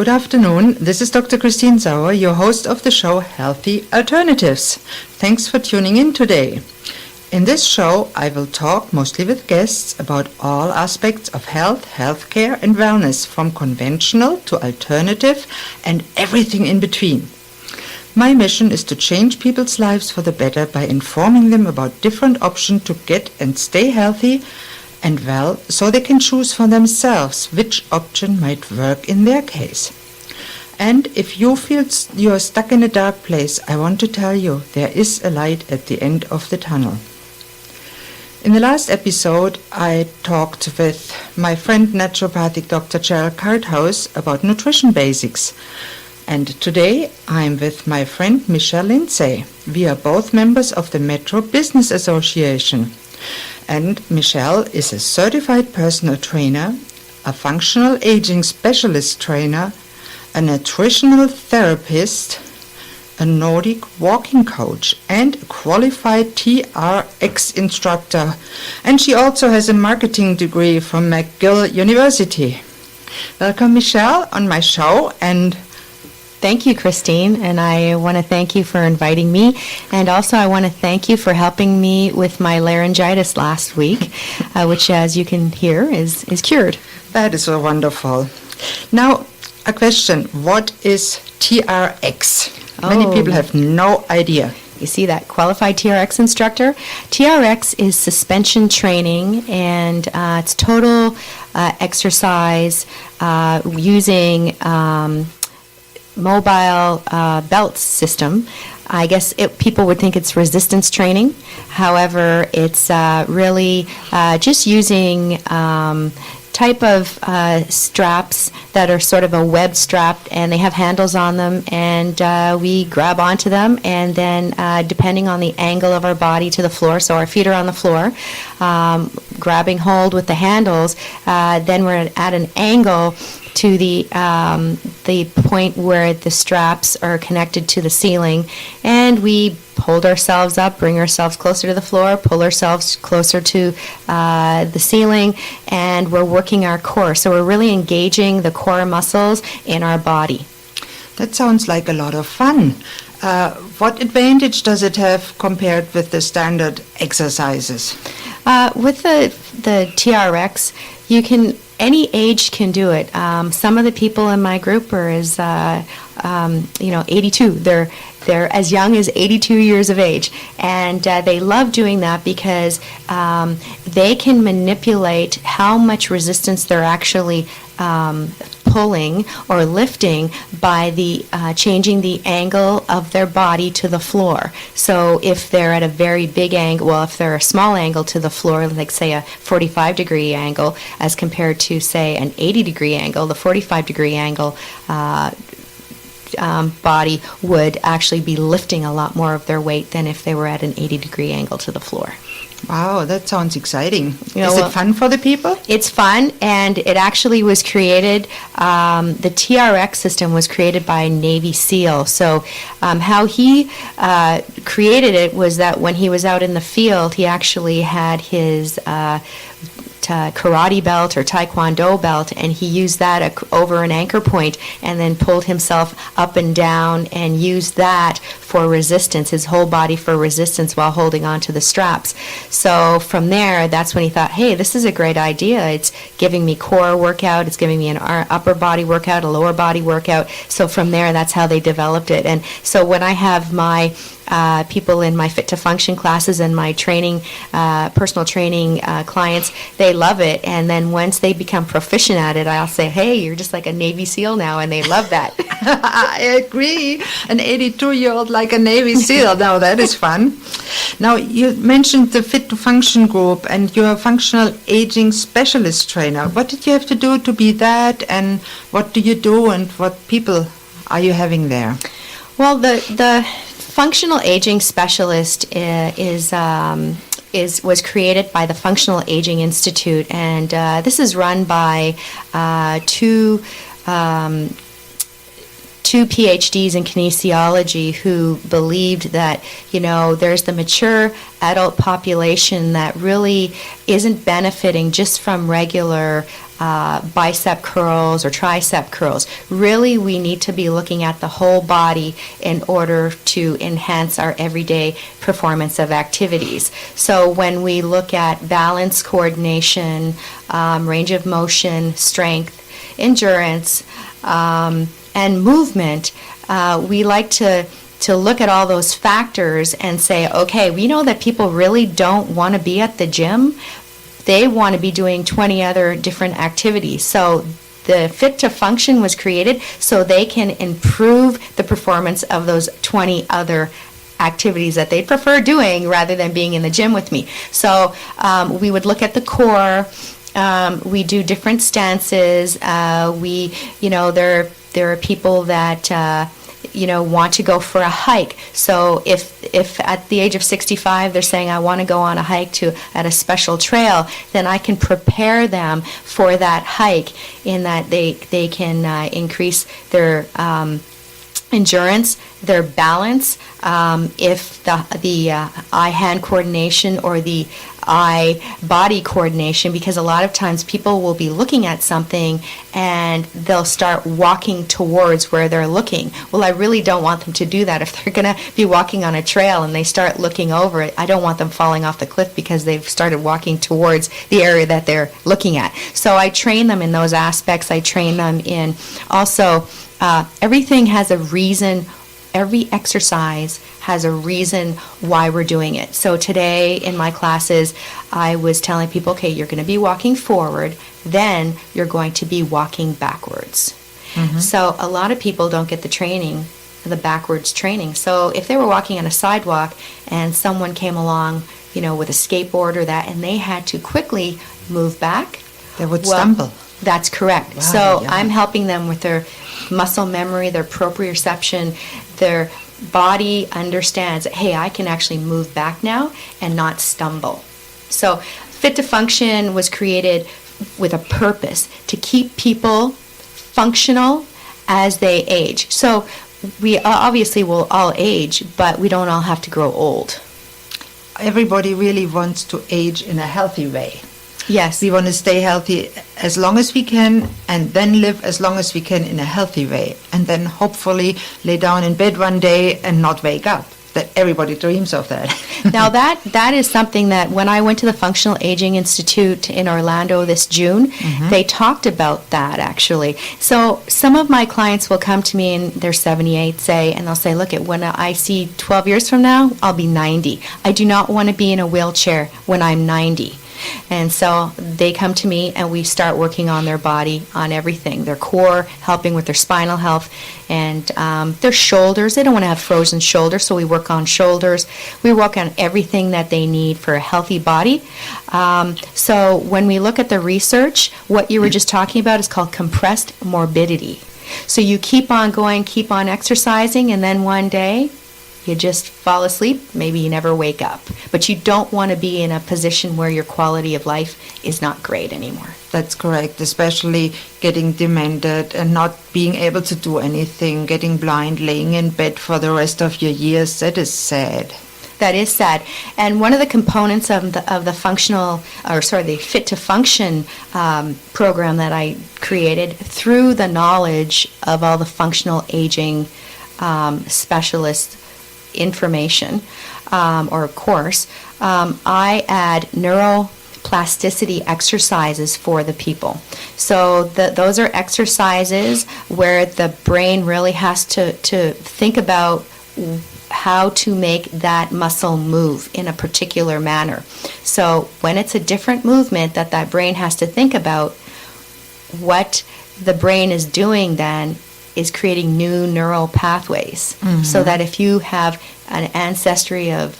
Good afternoon. This is Dr. Christine Sauer, your host of the show Healthy Alternatives. Thanks for tuning in today. In this show, I will talk mostly with guests about all aspects of health, healthcare, and wellness, from conventional to alternative and everything in between. My mission is to change people's lives for the better by informing them about different options to get and stay healthy and well, so they can choose for themselves which option might work in their case. And if you feel you're stuck in a dark place, I want to tell you there is a light at the end of the tunnel. In the last episode, I talked with my friend naturopathic Dr. Cheryl Carthouse about nutrition basics. And today I'm with my friend Michelle Lindsay. We are both members of the Metro Business Association. And Michelle is a certified personal trainer, a functional aging specialist trainer, a nutritional therapist, a Nordic walking coach, and a qualified TRX instructor. And she also has a marketing degree from McGill University. Welcome, Michelle, on my show. And thank you, Christine, and I want to thank you for inviting me, and also I want to thank you for helping me with my laryngitis last week, which, as you can hear, is cured. That is so wonderful. Now, a question. What is TRX? Many people have no idea. You see that, qualified TRX instructor? TRX is suspension training, and it's total exercise using mobile belt system. I guess people would think it's resistance training. However, it's really just using type of straps that are sort of a web strap, and they have handles on them, and we grab onto them, and then depending on the angle of our body to the floor, so our feet are on the floor, grabbing hold with the handles, then we're at an angle to the point where the straps are connected to the ceiling, and we hold ourselves up, bring ourselves closer to the floor, pull ourselves closer to the ceiling, and we're working our core. So we're really engaging the core muscles in our body. That sounds like a lot of fun. What advantage does it have compared with the standard exercises? With the TRX, any age can do it. Some of the people in my group are 82. They're as young as 82 years of age, and they love doing that because they can manipulate how much resistance they're actually pulling or lifting by the changing the angle of their body to the floor. So if they're at a very big angle, if they're a small angle to the floor, like say a 45-degree angle as compared to say an 80-degree angle, the 45-degree angle body would actually be lifting a lot more of their weight than if they were at an 80-degree angle to the floor. Wow, that sounds exciting. Is it fun for the people? It's fun, and it actually was created, the TRX system was created by a Navy SEAL. So how he created it was that when he was out in the field, he actually had his karate belt or taekwondo belt, and he used that over an anchor point and then pulled himself up and down and used that for resistance, his whole body for resistance while holding on to the straps. So from there, that's when he thought, hey, this is a great idea. It's giving me core workout, it's giving me an upper body workout, a lower body workout. So from there, that's how they developed it. And so when I have my people in my Fit to Function classes and my training, personal training clients, they love it. And then once they become proficient at it, I'll say, hey, you're just like a Navy SEAL now, and they love that. I agree. An 82-year-old like a Navy SEAL. Now that is fun. Now you mentioned the Fit to Function group, and you're a functional aging specialist trainer. What did you have to do to be that, and what do you do, and what people are you having there? Well, the functional aging specialist was created by the Functional Aging Institute, and this is run by two PhDs in kinesiology who believed that, there's the mature adult population that really isn't benefiting just from regular bicep curls or tricep curls. Really, we need to be looking at the whole body in order to enhance our everyday performance of activities. So when we look at balance, coordination, range of motion, strength, endurance, and movement, we like to look at all those factors and say, okay, we know that people really don't want to be at the gym. They want to be doing 20 other different activities. So the Fit to Function was created so they can improve the performance of those 20 other activities that they prefer doing rather than being in the gym with me. So we would look at the core. We do different stances. There are people that want to go for a hike. So if at the age of 65 they're saying I want to go on a hike at a special trail, then I can prepare them for that hike in that they can increase their endurance, their balance, if the eye-hand coordination or the eye-body coordination, because a lot of times people will be looking at something and they'll start walking towards where they're looking. Well, I really don't want them to do that. If they're going to be walking on a trail and they start looking over it, I don't want them falling off the cliff because they've started walking towards the area that they're looking at. So I train them in those aspects. I train them in also everything has a reason. Every exercise has a reason why we're doing it. So today in my classes, I was telling people, okay, you're going to be walking forward, then you're going to be walking backwards. Mm-hmm. So a lot of people don't get the training, the backwards training. So if they were walking on a sidewalk and someone came along, with a skateboard or that, and they had to quickly move back, they would stumble. That's correct. Wow, so yeah. I'm helping them with their muscle memory, their proprioception, their body understands that, hey, I can actually move back now and not stumble. So Fit to Function was created with a purpose to keep people functional as they age. So we obviously will all age, but we don't all have to grow old. Everybody really wants to age in a healthy way. Yes. We want to stay healthy as long as we can and then live as long as we can in a healthy way. And then hopefully lay down in bed one day and not wake up. That everybody dreams of that. Now that is something that when I went to the Functional Aging Institute in Orlando this June, mm-hmm. they talked about that actually. So some of my clients will come to me and they're 78, and they'll say, look, when I see 12 years from now, I'll be 90. I do not want to be in a wheelchair when I'm 90. And so they come to me and we start working on their body, on everything, their core, helping with their spinal health, and their shoulders. They don't want to have frozen shoulders, so we work on shoulders. We work on everything that they need for a healthy body. So when we look at the research, what you were just talking about is called compressed morbidity. So you keep on going, keep on exercising, and then one day you just fall asleep, maybe you never wake up. But you don't want to be in a position where your quality of life is not great anymore. That's correct, especially getting demented and not being able to do anything, getting blind, laying in bed for the rest of your years. That is sad. That is sad. And one of the components of the the Fit to Function program that I created through the knowledge of all the functional aging specialists information or course, I add neuroplasticity exercises for the people. So those are exercises where the brain really has to think about how to make that muscle move in a particular manner. So when it's a different movement that brain has to think about, what the brain is doing then is creating new neural pathways. Mm-hmm. So that if you have an ancestry of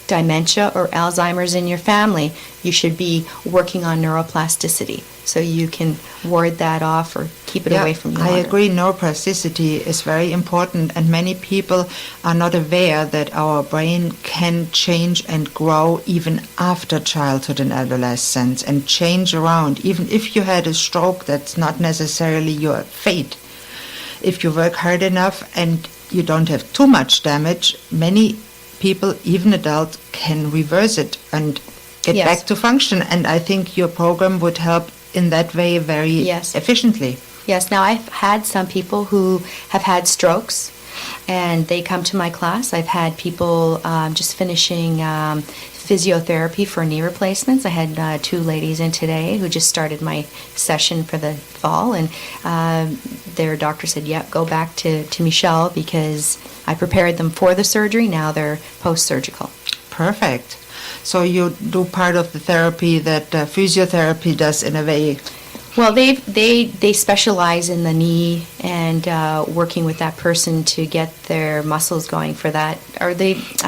dementia or Alzheimer's in your family, you should be working on neuroplasticity so you can ward that off or keep it away from you. I agree. Neuroplasticity is very important, and many people are not aware that our brain can change and grow even after childhood and adolescence and change around. Even if you had a stroke, that's not necessarily your fate. If you work hard enough and you don't have too much damage, many people, even adults, can reverse it and get Yes. back to function. And I think your program would help in that way very Yes. efficiently. Yes. Now, I've had some people who have had strokes, and they come to my class. I've had people just finishing physiotherapy for knee replacements. I had 2 ladies in today who just started my session for the fall, and their doctor said, "Yep, go back to Michelle because I prepared them for the surgery. Now they're post-surgical." Perfect. So you do part of the therapy that physiotherapy does in a way. Well, they specialize in the knee and working with that person to get their muscles going for that, or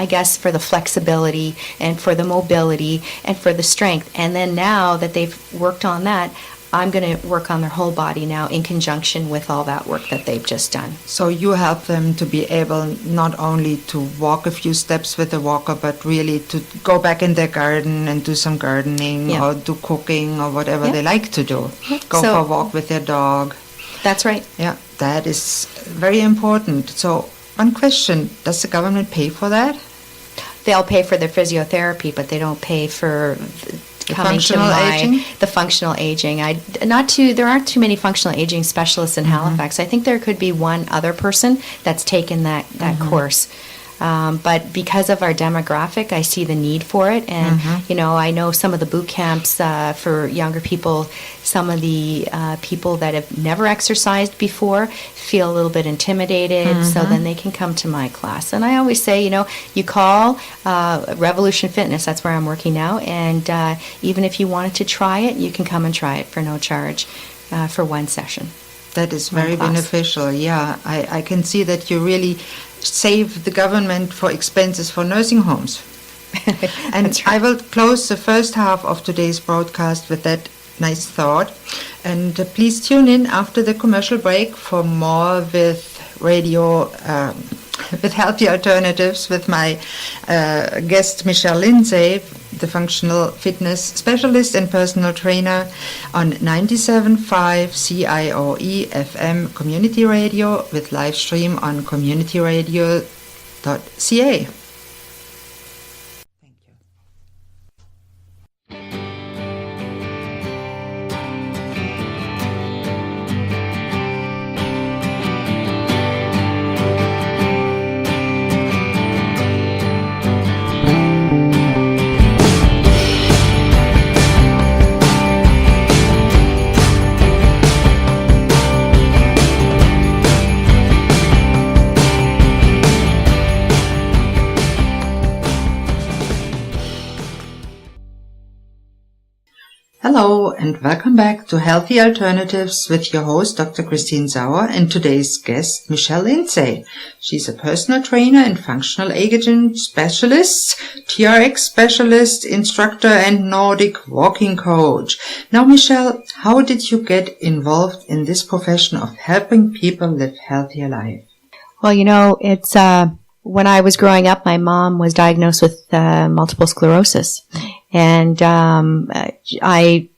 I guess, for the flexibility and for the mobility and for the strength. And then now that they've worked on that, I'm going to work on their whole body now in conjunction with all that work that they've just done. So you help them to be able not only to walk a few steps with a walker, but really to go back in their garden and do some gardening or do cooking or whatever they like to do. Go for a walk with their dog. That's right. Yeah, that is very important. So one question, does the government pay for that? They'll pay for their physiotherapy, but they don't pay for coming to the functional aging. There aren't too many functional aging specialists in Halifax. I think there could be one other person that's taken that course. But because of our demographic, I see the need for it. And, I know some of the boot camps for younger people, some of the people that have never exercised before feel a little bit intimidated, so then they can come to my class. And I always say, you call Revolution Fitness, that's where I'm working now, and even if you wanted to try it, you can come and try it for no charge for one session. That is very beneficial, yeah. I can see that you really save the government for expenses for nursing homes. And right. I will close the first half of today's broadcast with that nice thought. And please tune in after the commercial break for more with radio, with healthy alternatives with my guest Michelle Lindsay, the functional fitness specialist and personal trainer on 97.5 CIOE FM community radio with live stream on communityradio.ca. Hello and welcome back to Healthy Alternatives with your host Dr. Christine Sauer and today's guest Michelle Lindsay. She's a personal trainer and functional aging specialist, TRX specialist, instructor and Nordic walking coach. Now Michelle, how did you get involved in this profession of helping people live healthier life? Well, it's when I was growing up, my mom was diagnosed with multiple sclerosis. And I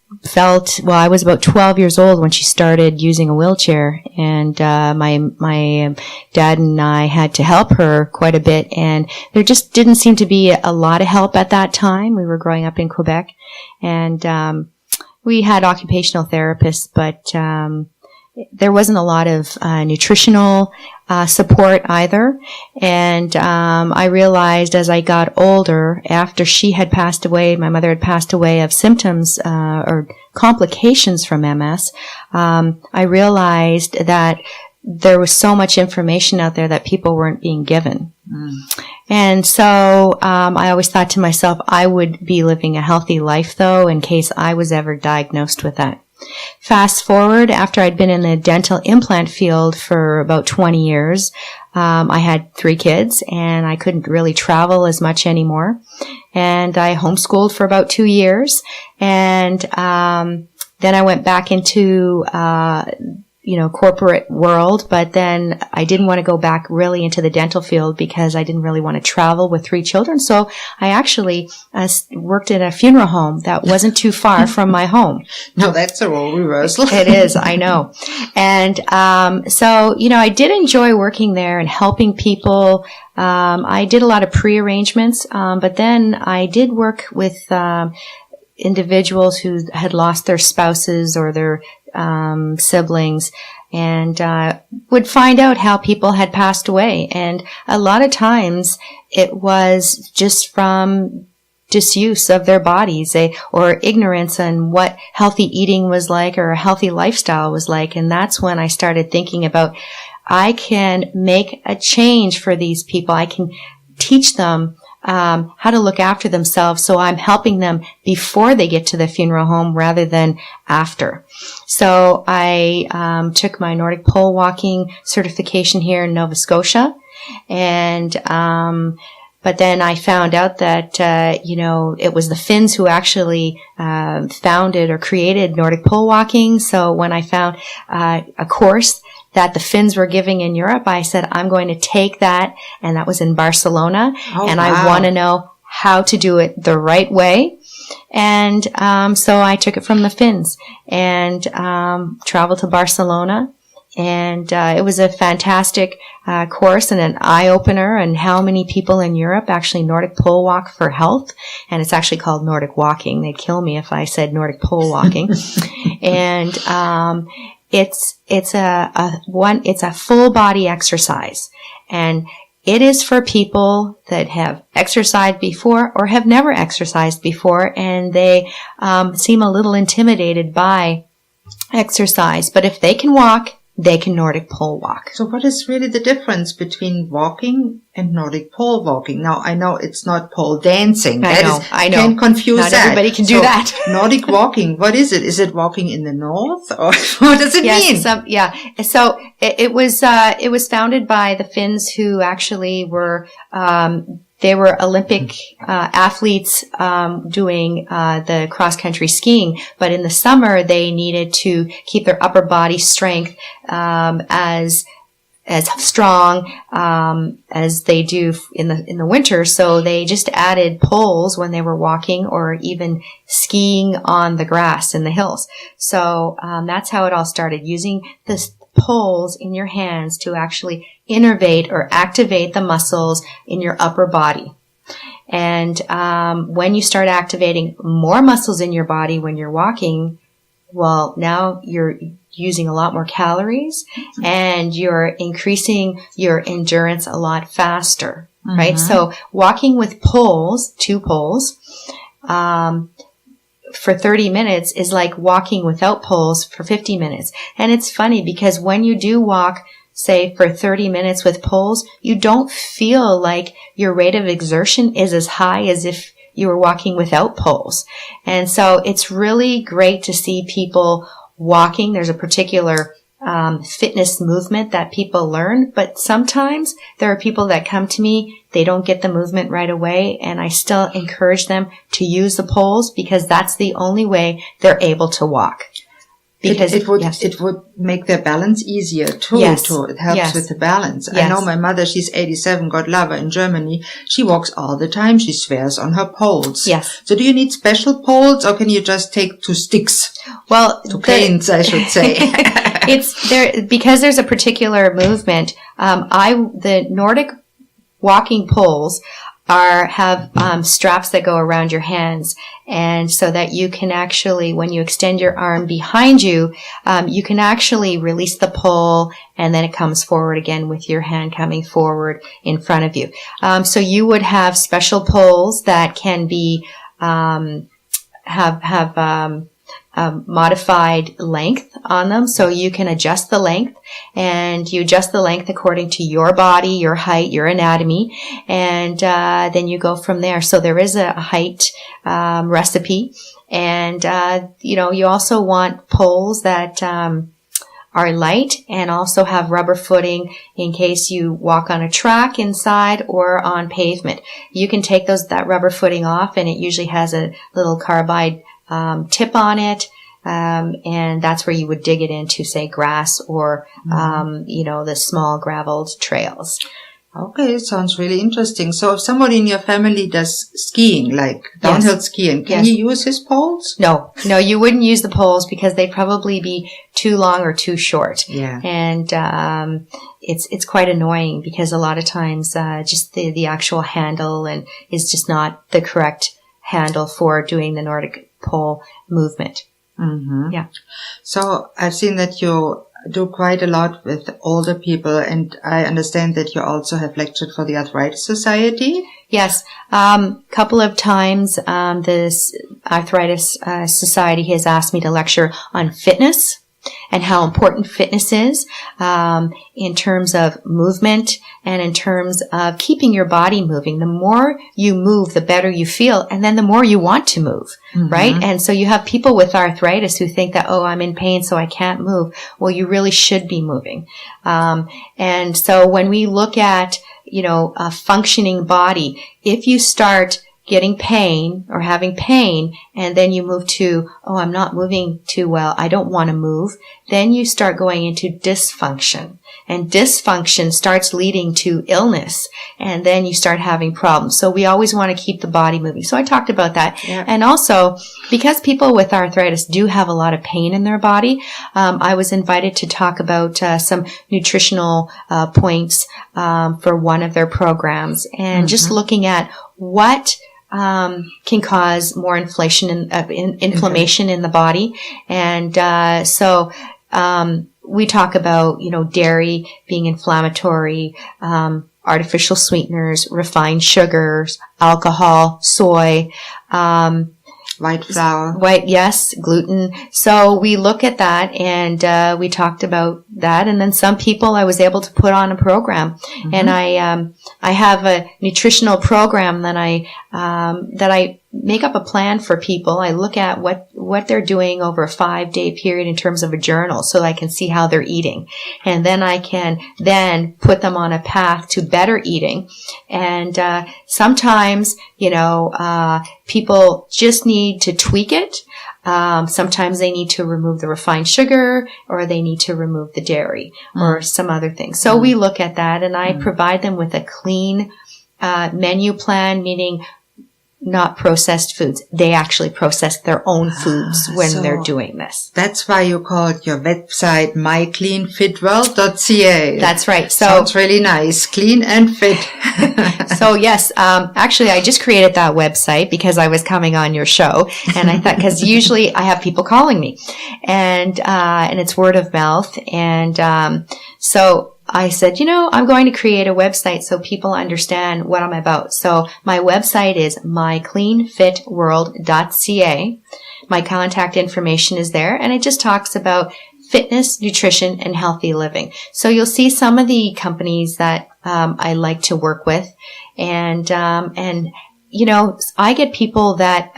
was about 12 years old when she started using a wheelchair, and my dad and I had to help her quite a bit, and there just didn't seem to be a lot of help at that time. We were growing up in Quebec, and we had occupational therapists, but there wasn't a lot of nutritional support either. And I realized as I got older, after she had passed away, my mother had passed away of symptoms or complications from MS, I realized that there was so much information out there that people weren't being given. And so I always thought to myself, I would be living a healthy life, though, in case I was ever diagnosed with that. Fast forward, after I'd been in the dental implant field for about 20 years, I had 3 kids, and I couldn't really travel as much anymore. And I homeschooled for about 2 years, and then I went back into corporate world, but then I didn't want to go back really into the dental field because I didn't really want to travel with 3 children. So I actually worked in a funeral home that wasn't too far from my home. No, that's a role reversal. It is, I know. And so I did enjoy working there and helping people. I did a lot of pre-arrangements, but then I did work with individuals who had lost their spouses or their siblings, and would find out how people had passed away. And a lot of times it was just from disuse of their bodies, or ignorance on what healthy eating was like or a healthy lifestyle was like. And that's when I started thinking about, I can make a change for these people. I can teach them how to look after themselves, so I'm helping them before they get to the funeral home rather than after. So I took my Nordic pole walking certification here in Nova Scotia, and but then I found out that it was the Finns who actually founded or created Nordic pole walking. So when I found a course that the Finns were giving in Europe, I said, I'm going to take that. And that was in Barcelona. Oh, and wow. I want to know how to do it the right way. And so I took it from the Finns and traveled to Barcelona. And it was a fantastic course and an eye-opener on how many people in Europe actually Nordic pole walk for health. And it's actually called Nordic walking. They'd kill me if I said Nordic pole walking. And it's a full body exercise, and it is for people that have exercised before or have never exercised before, and they seem a little intimidated by exercise. But if they can walk, they can Nordic pole walk. So what is really the difference between walking and Nordic pole walking? Now, I know it's not pole dancing. I know. Can confuse Not that. everybody can do that. Nordic walking, what is it? Is it walking in the north, or what does it mean? So it was founded by the Finns, who actually were they were Olympic athletes doing the cross-country skiing, but in the summer they needed to keep their upper body strength as strong as they do in the winter. So they just added poles when they were walking or even skiing on the grass in the hills. So that's how it all started, using the poles in your hands to actually innervate or activate the muscles in your upper body. And when you start activating more muscles in your body when you're walking, well, now you're using a lot more calories and you're increasing your endurance a lot faster, right? So walking with poles, 2 poles, for 30 minutes is like walking without poles for 50 minutes. And it's funny because when you do walk, say, for 30 minutes with poles, you don't feel like your rate of exertion is as high as if you were walking without poles. And so it's really great to see people walking. There's a particular fitness movement that people learn, but sometimes there are people that come to me, they don't get the movement right away, and I still encourage them to use the poles because that's the only way they're able to walk. Because it would make their balance easier too. Yes. It helps with the balance. Yes. I know my mother, she's 87, God love her, in Germany. She walks all the time. She swears on her poles. Yes. So do you need special poles, or can you just take 2 sticks? Well, 2 canes, I should say. It's there because there's a particular movement. The Nordic walking poles have straps that go around your hands, and so that you can actually, when you extend your arm behind you, you can actually release the pole, and then it comes forward again with your hand coming forward in front of you. So you would have special poles that can be modified length on them, so you can adjust the length, and you adjust the length according to your body, your height, your anatomy, and then you go from there. So there is a height recipe, and you also want poles that are light and also have rubber footing in case you walk on a track inside or on pavement. You can take that rubber footing off, and it usually has a little carbide tip on it, and that's where you would dig it into, say, grass or, the small graveled trails. Okay, it sounds really interesting. So if somebody in your family does skiing, like downhill skiing, can you use his poles? No, you wouldn't use the poles because they'd probably be too long or too short. Yeah. And it's quite annoying because a lot of times just the actual handle is just not the correct handle for doing the Nordic pull movement. Mm-hmm. Yeah. So I've seen that you do quite a lot with older people, and I understand that you also have lectured for the Arthritis Society. Yes. Couple of times, this Arthritis Society has asked me to lecture on fitness and how important fitness is in terms of movement and in terms of keeping your body moving. The more you move, the better you feel, and then the more you want to move, right? And so you have people with arthritis who think that, oh, I'm in pain, so I can't move. Well, you really should be moving. And so when we look at, a functioning body, if you start getting pain or having pain, and then you move to, oh, I'm not moving too well, I don't want to move, then you start going into dysfunction. And dysfunction starts leading to illness, and then you start having problems. So we always want to keep the body moving. So I talked about that. Yeah. And also, because people with arthritis do have a lot of pain in their body, I was invited to talk about some nutritional points for one of their programs, and just looking at what can cause more inflammation in the body. And so we talk about, dairy being inflammatory, artificial sweeteners, refined sugars, alcohol, soy, white flour. Yes, gluten. So we look at that, and we talked about that. And then some people I was able to put on a program, and I have a nutritional program that I make up a plan for people. I look at what they're doing over a 5-day period in terms of a journal, so I can see how they're eating. And then I can then put them on a path to better eating. And sometimes, people just need to tweak it. Sometimes they need to remove the refined sugar, or they need to remove the dairy, or some other things. So we look at that, and I provide them with a clean menu plan, meaning not processed foods. They actually process their own foods when they're doing this. That's why you called your website mycleanfitworld.ca. That's right. So sounds really nice. Clean and fit. So yes, actually I just created that website because I was coming on your show, and I thought, because usually I have people calling me, and it's word of mouth, and so I said, I'm going to create a website so people understand what I'm about. So my website is mycleanfitworld.ca. My contact information is there, and it just talks about fitness, nutrition, and healthy living. So you'll see some of the companies that I like to work with, and I get people that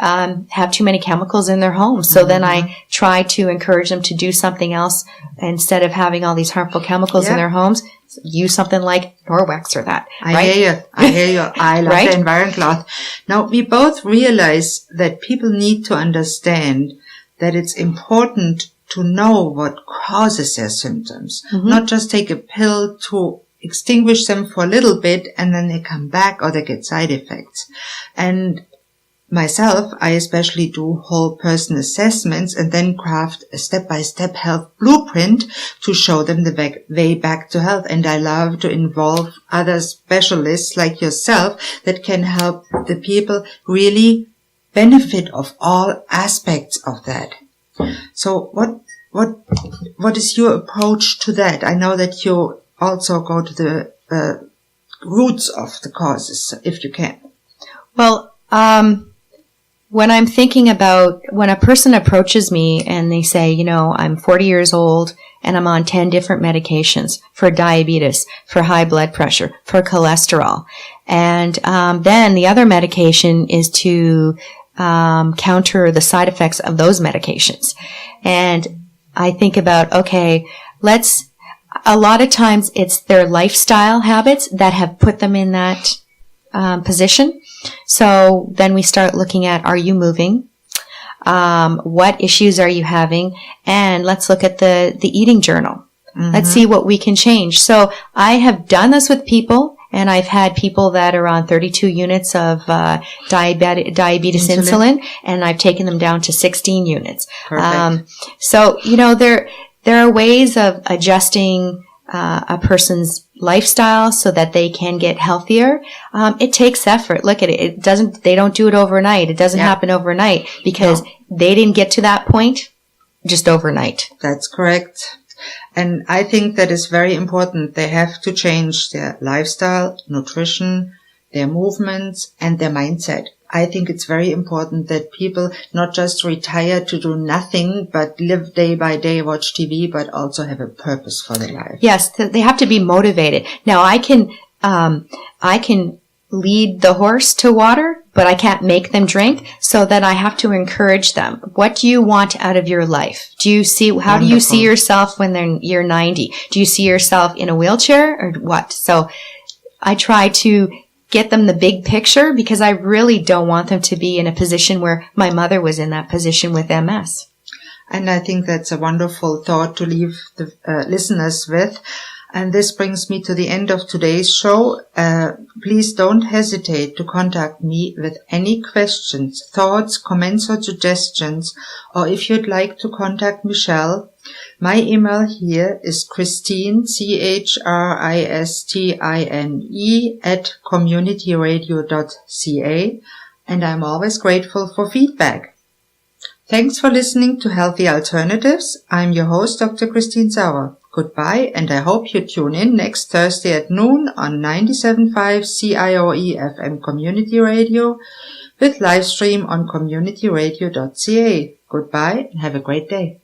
have too many chemicals in their homes. So then I try to encourage them to do something else instead of having all these harmful chemicals in their homes. Use something like Norwex or that. I hear you. I love the Environ Cloth. Now, we both realize that people need to understand that it's important to know what causes their symptoms, not just take a pill to extinguish them for a little bit and then they come back or they get side effects. And myself, I especially do whole person assessments and then craft a step-by-step health blueprint to show them the way back to health. And I love to involve other specialists like yourself that can help the people really benefit of all aspects of that. So what is your approach to that? I know that you also go to the roots of the causes, if you can. Well, when I'm thinking about when a person approaches me and they say, I'm 40 years old and I'm on 10 different medications for diabetes, for high blood pressure, for cholesterol. And then the other medication is to counter the side effects of those medications. And I think about, a lot of times it's their lifestyle habits that have put them in that position. So then we start looking at, are you moving? What issues are you having? And let's look at the eating journal. Let's see what we can change. So I have done this with people, and I've had people that are on 32 units of diabetes insulin, and I've taken them down to 16 units. So, there are ways of adjusting a person's lifestyle so that they can get healthier, it takes effort. Look at it. They don't do it overnight. It doesn't happen overnight because they didn't get to that point just overnight. That's correct. And I think that is very important. They have to change their lifestyle, nutrition, their movements, and their mindset. I think it's very important that people not just retire to do nothing, but live day by day, watch TV, but also have a purpose for their life. Yes, they have to be motivated. Now, I can lead the horse to water, but I can't make them drink, so then I have to encourage them. What do you want out of your life? How Wonderful. do you see yourself when you're 90? Do you see yourself in a wheelchair or what? So I try to get them the big picture because I really don't want them to be in a position where my mother was in that position with MS. And I think that's a wonderful thought to leave the listeners with. And this brings me to the end of today's show. Please don't hesitate to contact me with any questions, thoughts, comments or suggestions, or if you'd like to contact Michelle. My email here is Christine, CHRISTINE @communityradio.ca, and I'm always grateful for feedback. Thanks for listening to Healthy Alternatives. I'm your host, Dr. Christine Sauer. Goodbye, and I hope you tune in next Thursday at noon on 97.5 CIOE FM Community Radio with live stream on communityradio.ca. Goodbye and have a great day.